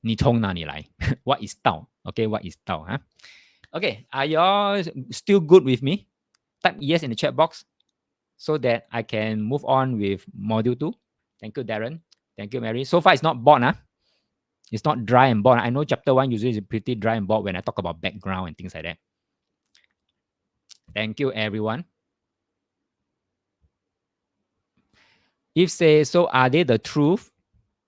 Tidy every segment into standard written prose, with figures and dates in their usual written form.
你从哪里来？What is 道 ？Okay, what is 道 huh? Okay, are you all still good with me? Type yes in the chat box so that I can move on with module 2. Thank you, Darren. Thank you, Mary. So far, it's not bored, huh? It's not dry and bored. I know chapter 1 usually is pretty dry and bored when I talk about background and things like that. Thank you, everyone. If say, so are they the truth?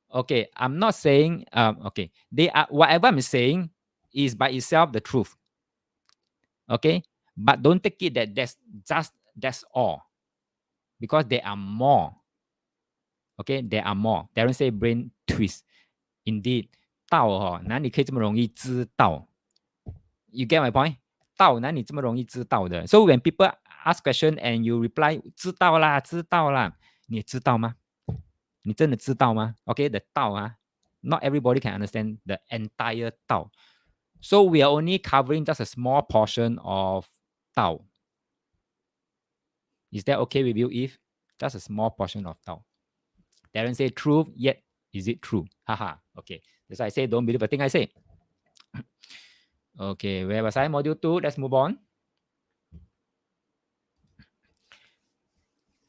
Okay, I'm not saying, okay, they are, whatever I'm saying is by itself the truth. Okay, but don't take it that that's all, because there are more. Okay, there are more. Darren say brain twist. Indeed, 道哦，哪里可以这么容易知道？ You get my point? 道哪里这么容易知道的？ So when people ask question and you reply 知道啦，知道啦，你知道吗？你真的知道吗？ Okay, the 道啊 not everybody can understand the entire 道。So we are only covering just a small portion of 道。Is that okay with you, If? Just a small portion of 道。Darren say truth, yet is it true? Haha. Okay. That's why I say don't believe a thing I say. Okay, where was I? Module 2. Let's move on.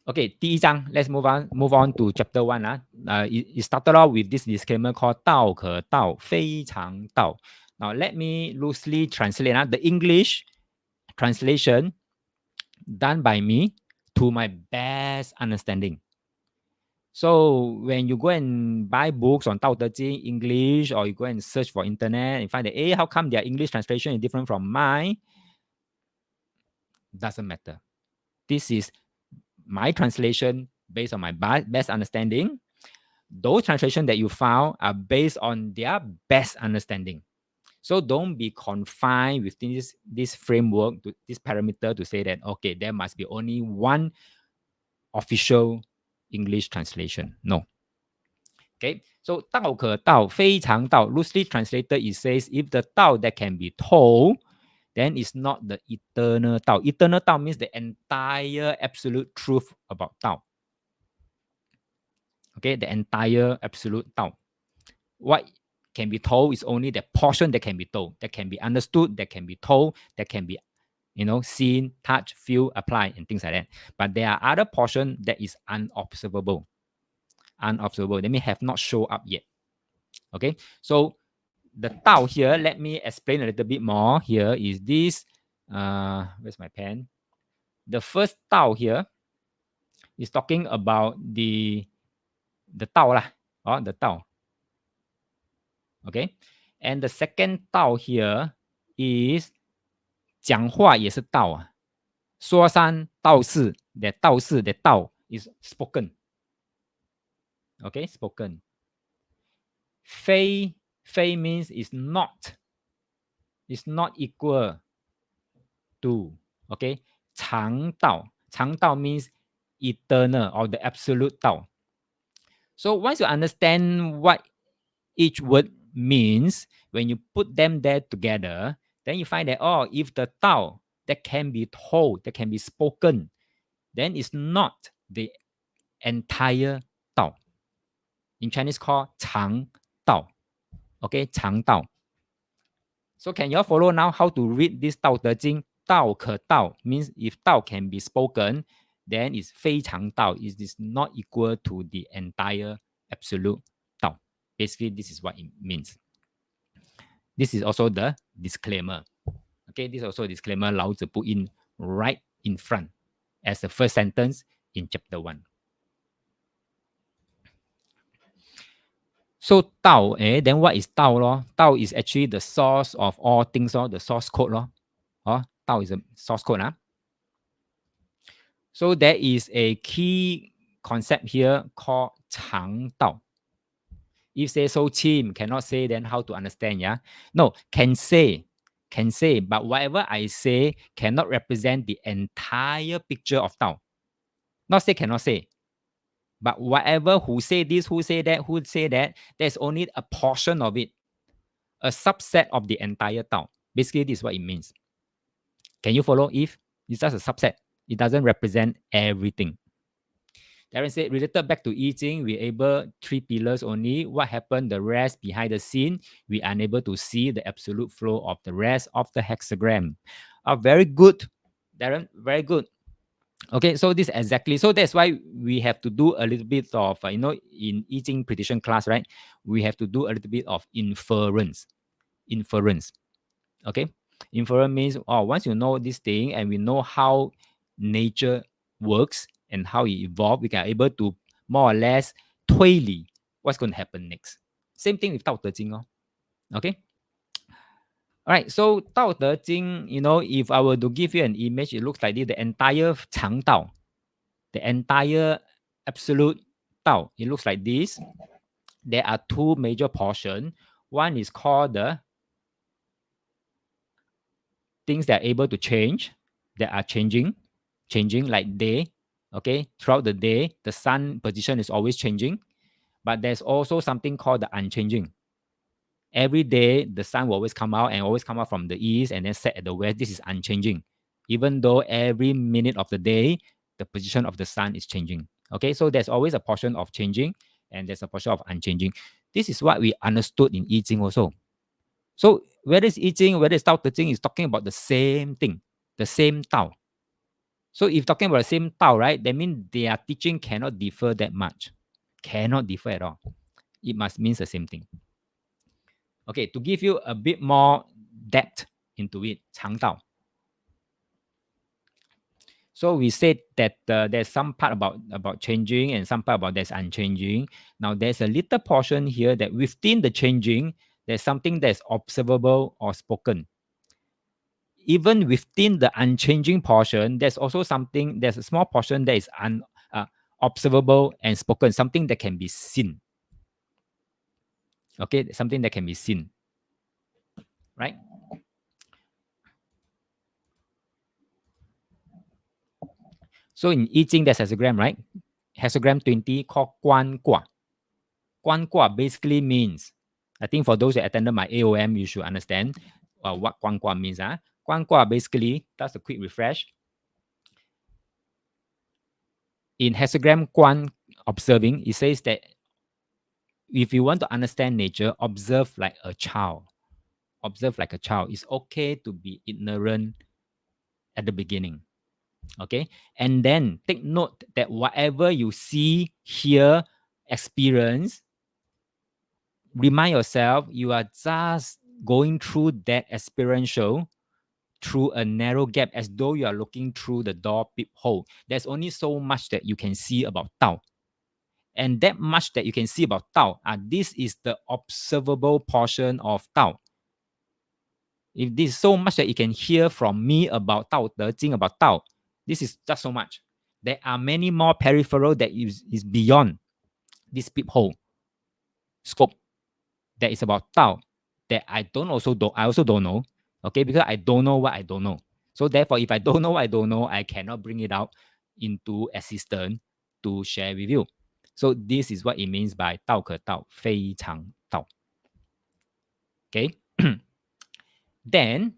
Okay, 第一章 let's move on to chapter 1. It started off with this disclaimer called 道可道，非常道。Now let me loosely translate the English translation done by me to my best understanding. So when you go and buy books on 道德经 English, or you go and search for internet and find that, how come their English translation is different from mine? Doesn't matter. This is my translation based on my best understanding. Those translations that you found are based on their best understanding. So don't be confined within this framework, this parameter to say that, okay, there must be only one official English translation. No. Okay, so 道可道，非常道. Loosely translated, it says if the 道 that can be told, then it's not the eternal 道. Eternal 道 means the entire absolute truth about 道. Okay, the entire absolute 道. What can be told is only the portion that can be told, that can be understood, that can be told, that can be, seen, touch, feel, apply, and things like that. But there are other portion that is unobservable. Unobservable. They may have not shown up yet. Okay, so the Tao here, let me explain a little bit more. Here is this. Where's my pen? The first Tao here is talking about the Tao lah, or the Tao. Okay, and the second 道 here is 讲话也是道啊，说三道四 that 道四 that 道 is spoken. Okay, spoken. 非 means is not equal to. Okay, 常道 means eternal or the absolute 道. So once you understand what each word means, when you put them there together, then you find that, if the Tao that can be told, that can be spoken, then it's not the entire Tao. In Chinese called 常道. Okay, 常道. So can you all follow now how to read this 道德经? 道可道 means if 道 can be spoken, then it's 非常道. It is not equal to the entire absolute Tao. Basically, this is what it means. This is also the disclaimer. Okay, this is also a disclaimer Lao Tzu put in right in front as the first sentence in chapter 1. So Tao, then what is Tao? Lo? Tao is actually the source of all things, the source code. Lo. Tao is a source code. So there is a key concept here called 常道. If say so cheap, cannot say, then how to understand? Yeah, no, can say, but whatever I say cannot represent the entire picture of Tao. Not say cannot say, but whatever who say this, who say that, there's only a portion of it, a subset of the entire Tao. Basically, this is what it means. Can you follow? If it's just a subset, it doesn't represent everything. Darren said, related back to I Ching, we able 3 pillars only. What happened, the rest behind the scene, we are unable to see the absolute flow of the rest of the hexagram. Very good, Darren, very good. Okay, so this exactly, so that's why we have to do a little bit of, in I Ching prediction class, right? We have to do a little bit of inference. Okay, inference means, once you know this thing and we know how nature works and how it evolved, we can able to more or less 推理 what's going to happen next. Same thing with 道德经 okay. All right, so 道德经, if I were to give you an image, it looks like this, the entire 常道, the entire absolute Tao, it looks like this. There are two major portions. One is called the things that are able to change, that are changing like day. Okay, throughout the day, the sun position is always changing, but there's also something called the unchanging. Every day, the sun will always come out and always come out from the east and then set at the west. This is unchanging. Even though every minute of the day, the position of the sun is changing. Okay, so there's always a portion of changing and there's a portion of unchanging. This is what we understood in I Ching also. So whether it's I Ching, whether it's Tao Te Ching, is talking about the same thing, the same Tao. So if talking about the same Tao, right, that means their teaching cannot differ that much. Cannot differ at all. It must mean the same thing. Okay, to give you a bit more depth into it, 常道. So we said that there's some part about changing and some part about there's unchanging. Now there's a little portion here that within the changing, there's something that's observable or spoken. Even within the unchanging portion, there's also something, there's a small portion that is observable and spoken, something that can be seen. Okay, something that can be seen, right? So in I Ching, there's hexagram, right? Hexagram 20 called 关卦. 关卦 basically means, I think for those that attended my AOM, you should understand what 关卦 means. 关卦 basically, that's a quick refresh. In hexagram 关, observing, it says that if you want to understand nature, observe like a child. Observe like a child. It's okay to be ignorant at the beginning. Okay. And then take note that whatever you see, hear, experience, remind yourself you are just going through that experiential through a narrow gap as though you are looking through the door peephole. There's only so much that you can see about Tao. And that much that you can see about Tao, this is the observable portion of Tao. If this is so much that you can hear from me about Tao Te Ching, about Tao, this is just so much. There are many more peripheral that is beyond this peephole scope that is about Tao that I also don't know. Okay, because I don't know what I don't know. So therefore, if I don't know what I don't know, I cannot bring it out into existence to share with you. So this is what it means by 道可道，非常道. Okay. Then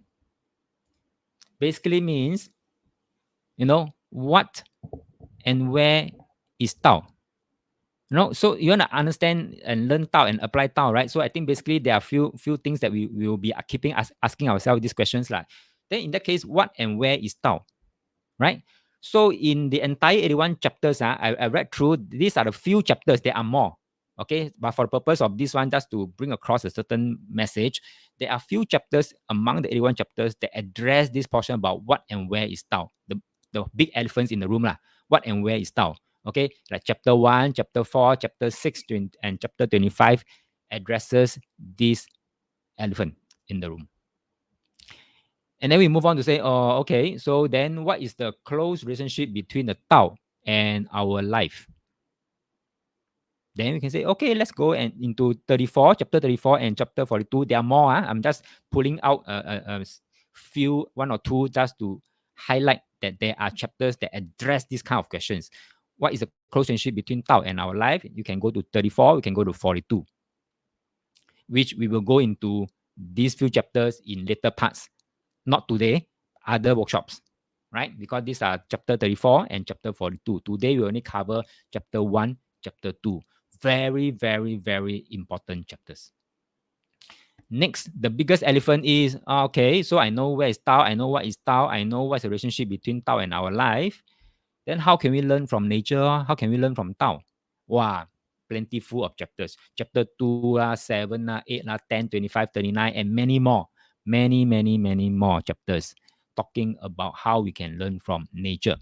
basically means, what and where is Tao. So you want to understand and learn Tao and apply Tao, right? So I think basically there are few things that we will be asking ourselves these questions like. Then in that case, what and where is Tao, right? So in the entire 81 chapters, I read through, these are the few chapters, there are more. Okay, but for the purpose of this one, just to bring across a certain message, there are few chapters among the 81 chapters that address this portion about what and where is Tao, the big elephants in the room, what and where is Tao. Okay, like chapter 1, chapter 4, chapter 6, and chapter 25 addresses this elephant in the room. And then we move on to say, okay, so then what is the close relationship between the Tao and our life? Then we can say, okay, let's go into 34, chapter 34 and chapter 42. There are more. I'm just pulling out a few, one or two, just to highlight that there are chapters that address these kind of questions. What is the close relationship between Tao and our life? You can go to 34, we can go to 42, which we will go into these few chapters in later parts. Not today, other workshops. right? Because these are chapter 34 and chapter 42. Today we only cover chapter 1, chapter 2. Very, very, very important chapters. Next, the biggest elephant is okay, so I know where is Tao, I know what is Tao, I know what's the relationship between Tao and our life. Then how can we learn from nature? How can we learn from Tao? Wow, plentiful of chapters. Chapter 2, 7, 8, 10, 25, 39, and many more. Many, many, many more chapters talking about how we can learn from nature.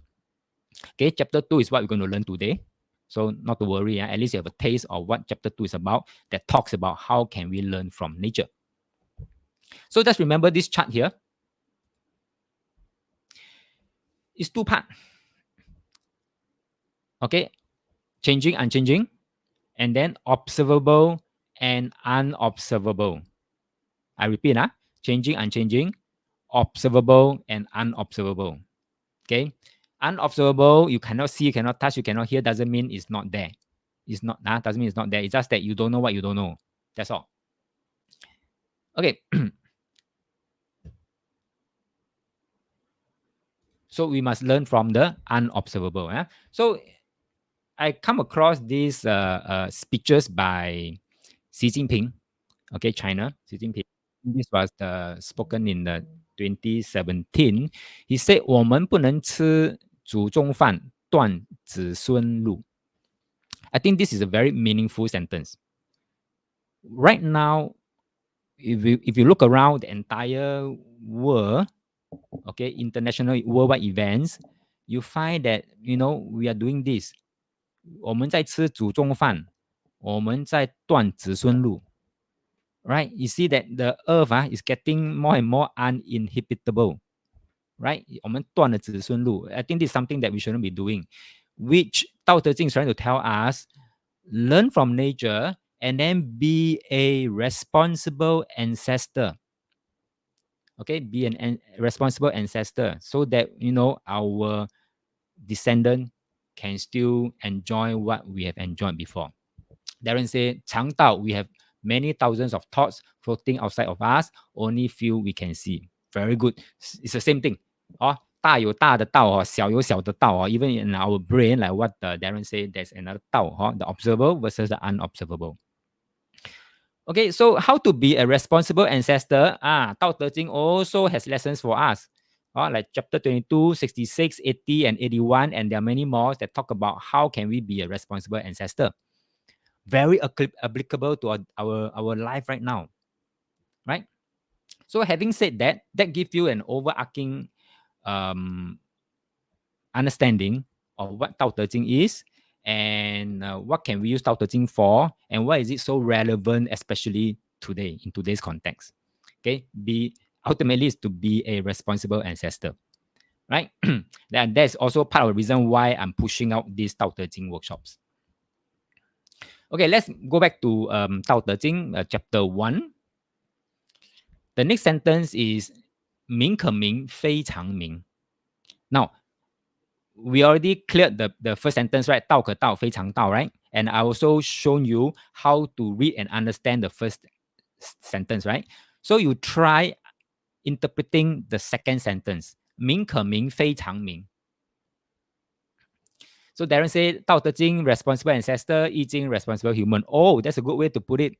Okay, chapter 2 is what we're going to learn today. So not to worry, at least you have a taste of what chapter 2 is about that talks about how can we learn from nature. So just remember this chart here. It's two part. Okay, changing, unchanging, and then observable and unobservable. I repeat, changing, unchanging, observable and unobservable. Okay, unobservable, you cannot see, you cannot touch, you cannot hear, doesn't mean it's not there. It's not that doesn't mean it's not there. It's just that you don't know what you don't know. That's all. Okay. So we must learn from the unobservable. So I come across these speeches by Xi Jinping, okay, China, Xi Jinping. This was spoken in the 2017. He said, 我们不能吃祖宗饭，断子孙路. I think this is a very meaningful sentence. Right now, if you look around the entire world, okay, international worldwide events, you find that, we are doing this. 我们在吃祖宗饭，我们在断子孙路. Right? You see that the earth is getting more and more uninhabitable. Right? 我们断了子孙路. I think this is something that we shouldn't be doing. Which Tao Te Ching is trying to tell us, learn from nature and then be a responsible ancestor. Okay, be an responsible ancestor so that, our descendant can still enjoy what we have enjoyed before. Darren said, 肠道, we have many thousands of thoughts floating outside of us, only few we can see. Very good. It's the same thing. 大有大的道，小有小的道。Even in our brain, like what Darren said, there's another 道, the observable versus the unobservable. Okay, so how to be a responsible ancestor? Tao Te Ching also has lessons for us. Like chapter 22, 66, 80, and 81, and there are many more that talk about how can we be a responsible ancestor. Very applicable to our life right now, right? So having said that, that gives you an overarching understanding of what Tao Te Ching is and what can we use Tao Te Ching for and why is it so relevant, especially today, in today's context. Okay, ultimately is to be a responsible ancestor, right? And that's also part of the reason why I'm pushing out these Tao Te Ching workshops. Okay, let's go back to Tao Te Ching, chapter 1. The next sentence is 名可名，非常名. Now, we already cleared the first sentence, right? 道可道，非常道, right? And I also shown you how to read and understand the first sentence, right? So you try interpreting the second sentence. 名可名，非常名. So Darren said, 道德经 responsible ancestor, 易经 responsible human. Oh, that's a good way to put it.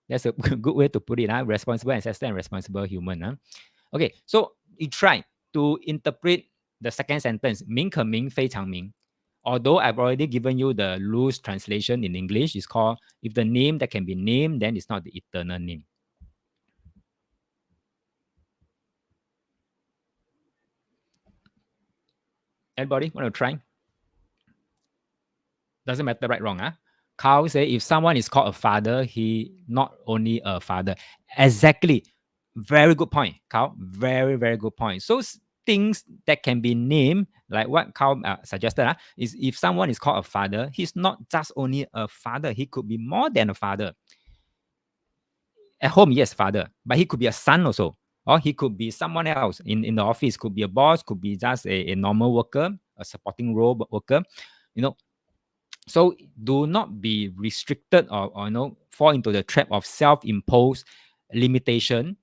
That's a good way to put it. Responsible ancestor and responsible human. Okay, so you try to interpret the second sentence, 名可名，非常名. Although I've already given you the loose translation in English, it's called, if the name that can be named, then it's not the eternal name. Everybody want to try? Doesn't matter right, wrong. Carl say, if someone is called a father, he not only a father. Exactly. Very good point, Carl. Very, very good point. So things that can be named, like what Carl suggested, is if someone is called a father, he's not just only a father. He could be more than a father. At home, yes, father, but he could be a son also. Or he could be someone else in the office, could be a boss, could be just a normal worker, a supporting role worker. So do not be restricted or fall into the trap of self-imposed limitation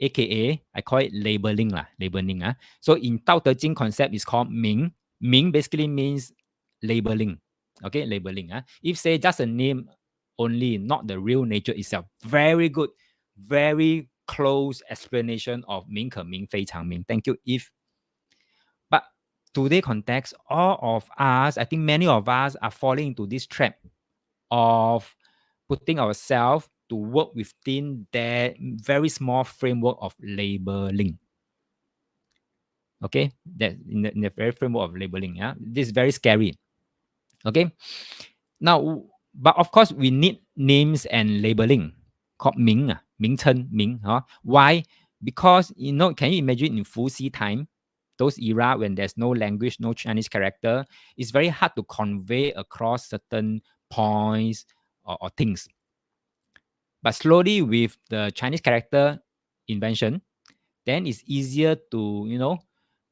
aka I call it labeling lah, labeling. So in Tao Te Ching concept is called Ming. Ming basically means labeling. Okay, labeling. If say just a name only, not the real nature itself. Very good, very close explanation of Ming Ke Ming, Fei Chang Ming. Thank you. But today context, all of us, I think many of us are falling into this trap of putting ourselves to work within that very small framework of labeling. Okay, that in the very framework of labeling. Yeah, this is very scary. Okay, now, but of course, we need names and labeling called 名称, Why? Because, can you imagine in Fuxi time, those era when there's no language, no Chinese character, it's very hard to convey across certain points or things. But slowly with the Chinese character invention, then it's easier to,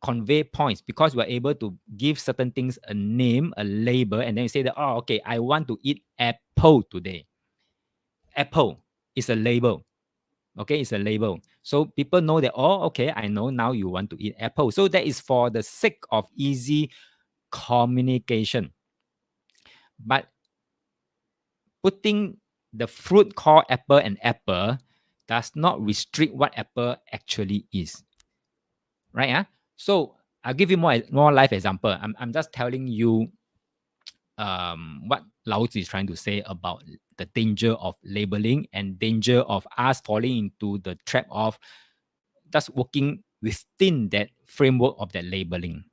convey points because we're able to give certain things a name, a label, and then you say that, oh, okay, I want to eat apple today. Apple is a label. Okay, it's a label. So people know that, oh, okay, I know now you want to eat apple. So that is for the sake of easy communication. But putting the fruit called apple and apple does not restrict what apple actually is. Right? So I'll give you more life example. I'm just telling you what Lao Tzu is trying to say about the danger of labeling and danger of us falling into the trap of just working within that framework of that labeling.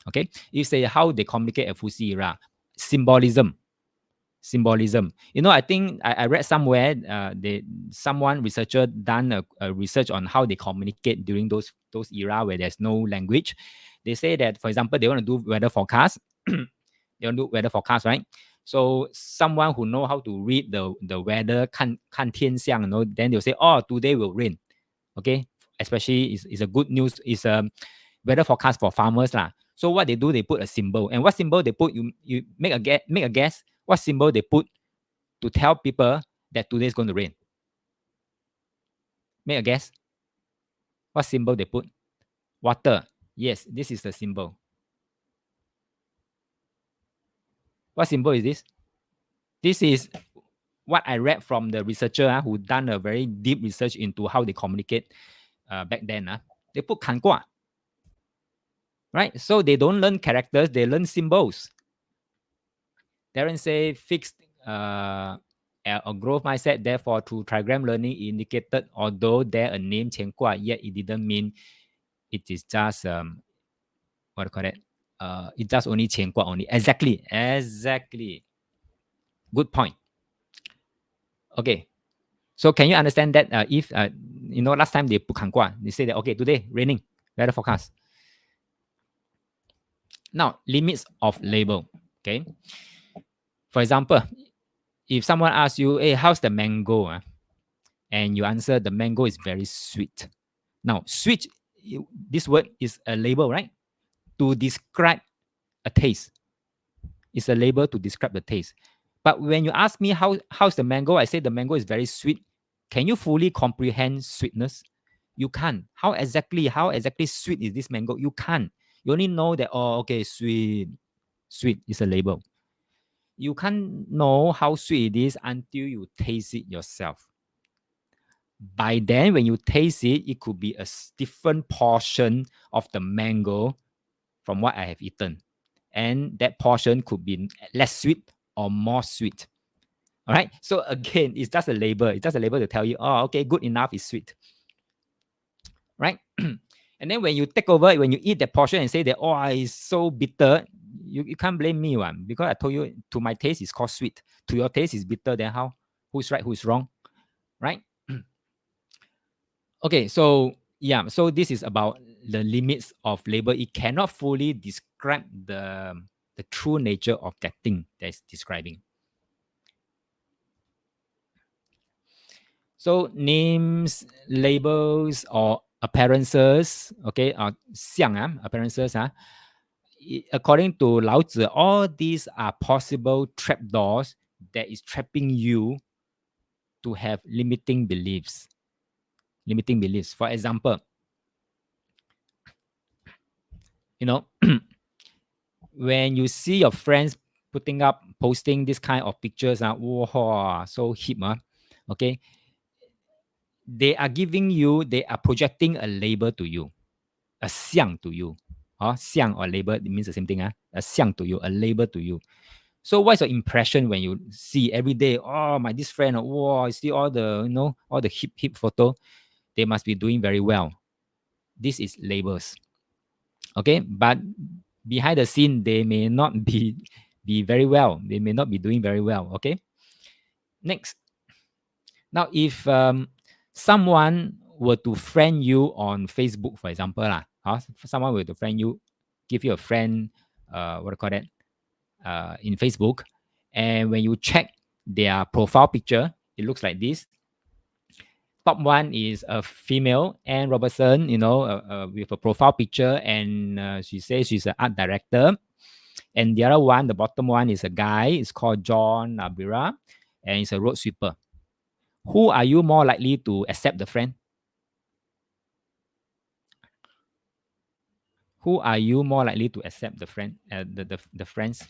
Okay, you say how they communicate a Fuxi era, symbolism. I think I read somewhere someone researcher done a research on how they communicate during those era where there's no language. They say that, for example, they want to do weather forecast. They want to do weather forecast, right? So someone who know how to read the weather, 看天象, then they'll say, oh, today will rain. Okay, especially is a good news, is a weather forecast for farmers lah. So what they do, they put a symbol, and what symbol they put, you make a guess. What symbol they put to tell people that today is going to rain? Make a guess. What symbol they put? Water. Yes, this is the symbol. What symbol is this? This is what I read from the researcher who done a very deep research into how they communicate back then. They put 坎卦. Right? So they don't learn characters, they learn symbols. Darren say fixed a growth mindset, therefore through trigram learning indicated, although there a name 乾卦, yet it didn't mean it is just what do you call it? It's just only 乾卦only. Exactly. Good point. Okay. So can you understand that if last time they put 坎卦, they say that okay, today raining, weather forecast. Now, limits of label. Okay. For example, if someone asks you, hey, how's the mango? And you answer, the mango is very sweet. Now, sweet, this word is a label, right? To describe a taste. It's a label to describe the taste. But when you ask me how's the mango, I say the mango is very sweet. Can you fully comprehend sweetness? You can't. How exactly sweet is this mango? You can't. You only know that, oh, okay, sweet. Sweet is a label. You can't know how sweet it is until you taste it yourself. By then, when you taste it, it could be a different portion of the mango from what I have eaten. And that portion could be less sweet or more sweet. All right. So again, it's just a label. It's just a label to tell you, oh, okay, good enough is sweet. Right? And then when you take over, when you eat that portion and say that, oh, it's so bitter, you can't blame me, one, because I told you to my taste it's called sweet. To your taste is bitter, then how? Who's right, who's wrong? Right? Okay, so yeah, so this is about the limits of label. It cannot fully describe the true nature of that thing that it's describing. So names, labels, or appearances, okay, appearances, according to Lao Tzu, all these are possible trapdoors that is trapping you to have limiting beliefs. Limiting beliefs. For example, you know, when you see your friends posting this kind of pictures, wow, so hip, okay, they are projecting a label to you, a xiang to you. Xiang or label, it means the same thing. A xiang to you, a label to you. So what's your impression when you see every day, oh, my this friend, wow, I see all the, all the hip photo, they must be doing very well. This is labels. Okay, but behind the scene, they may not be very well. They may not be doing very well. Okay. Next, now if someone were to friend you on Facebook, for example, someone were to friend you, give you a friend, what do you call that, in Facebook, and when you check their profile picture, it looks like this. Top one is a female, Anne Robertson, with a profile picture, and she says she's an art director. And the other one, the bottom one, is a guy. It's called John Abira, and he's a road sweeper. Who are you more likely to accept the friend? Who are you more likely to accept the friend? The friends.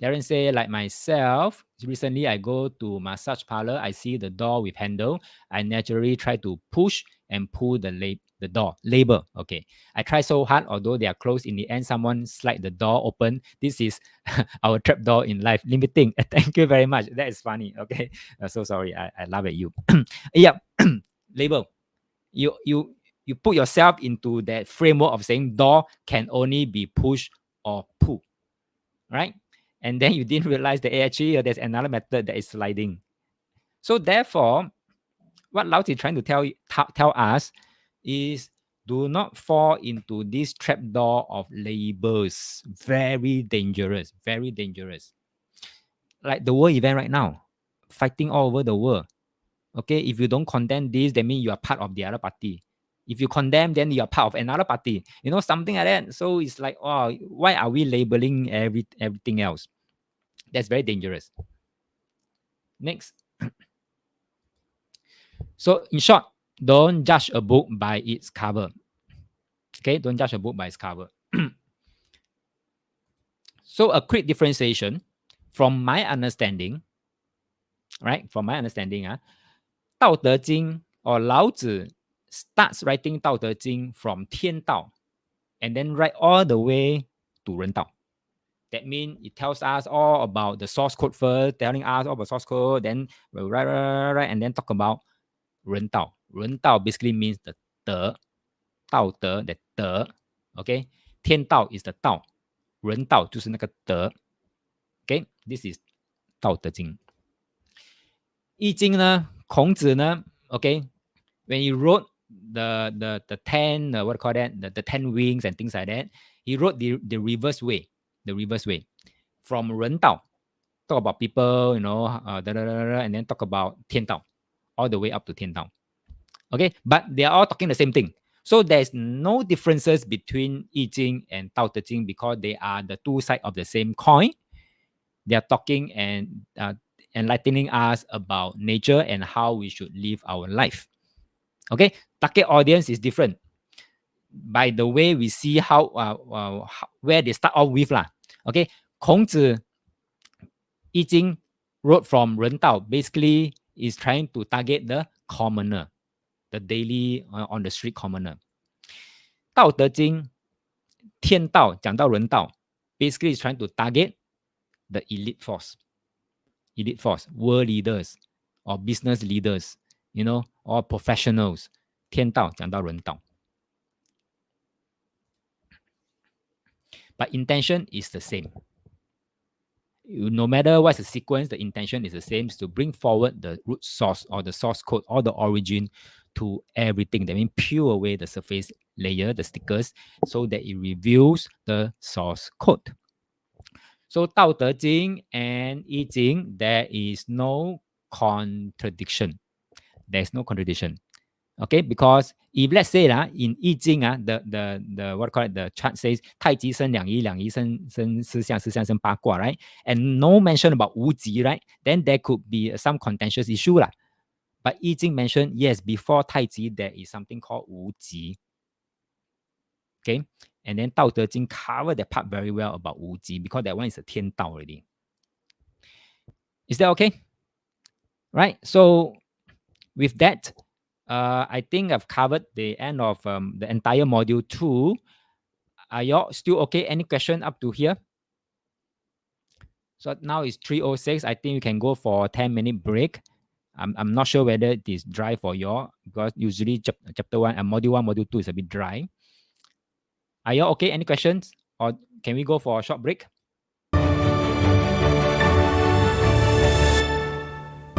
Darren say, like myself, recently I go to massage parlor. I see the door with handle. I naturally try to push and pull the door label. Okay, I try so hard, although they are closed. In the end, someone slide the door open. This is our trap door in life. Limiting. Thank you very much. That is funny. Okay, so sorry. I laugh at you. Yeah, label. You put yourself into that framework of saying door can only be push or pull, right? And then you didn't realize that actually there's another method that is sliding. So therefore, what Lao Tzu is trying to tell us is, do not fall into this trapdoor of labels. Very dangerous. Very dangerous. Like the world event right now, fighting all over the world. Okay, if you don't condemn this, that means you are part of the other party. If you condemn, then you are part of another party. Something like that. So it's like, oh, why are we labeling everything else? That's very dangerous. Next. So in short, don't judge a book by its cover. Okay, don't judge a book by its cover. So a quick differentiation from my understanding, right? From my understanding, 道德经 or Lao Tzu starts writing 道德经 from 天道 and then write all the way to 人道. That means it tells us all about the source code first, telling us all about source code, then we'll write, and then talk about 人道. 人道 basically means the 德, 道德 the 德 okay, 天道 is the 道，人道就是那个德。Okay, this is 道德经。易经呢，孔子呢 okay, when he wrote the 10 what do you call that, the 10 wings and things like that, he wrote the reverse way, from 人道 talk about people, and then talk about 天道 all the way up to 天道. Okay, but they are all talking the same thing. So there's no differences between 易经 and 道德经 because they are the two sides of the same coin. They are talking and enlightening us about nature and how we should live our life. Okay, target audience is different by the way we see how where they start off with lah. Okay, 孔子易经 wrote from 人道 basically is trying to target the commoner, the daily on the street commoner. 道德经天道讲到人道 basically is trying to target the elite force, world leaders or business leaders, or professionals. 天道讲到人道 but intention is the same. No matter what's the sequence, the intention is the same, is to bring forward the root source or the source code or the origin to everything. That means peel away the surface layer, the stickers, so that it reveals the source code. So 道德经 and 易经, there is no contradiction. There's no contradiction. Okay, because If let's say in I Ching the what call it, the chart says 太极生两仪，两仪生四象，四象生八卦, right? And no mention about 无极, right? Then there could be some contentious issue lah. But I Ching mentioned, yes, before 太极 there is something called 无极. Okay, and then 道德经 cover that part very well about 无极 because that one is a 天道 already. Is that okay? Right. So with that, I think I've covered the end of the entire module 2. Are y'all still okay? Any question up to here? So now it's 3:06. I think we can go for a 10-minute break. I'm not sure whether it is dry for y'all because usually chapter 1 and module 1, module 2 is a bit dry. Are y'all okay? Any questions? Or can we go for a short break?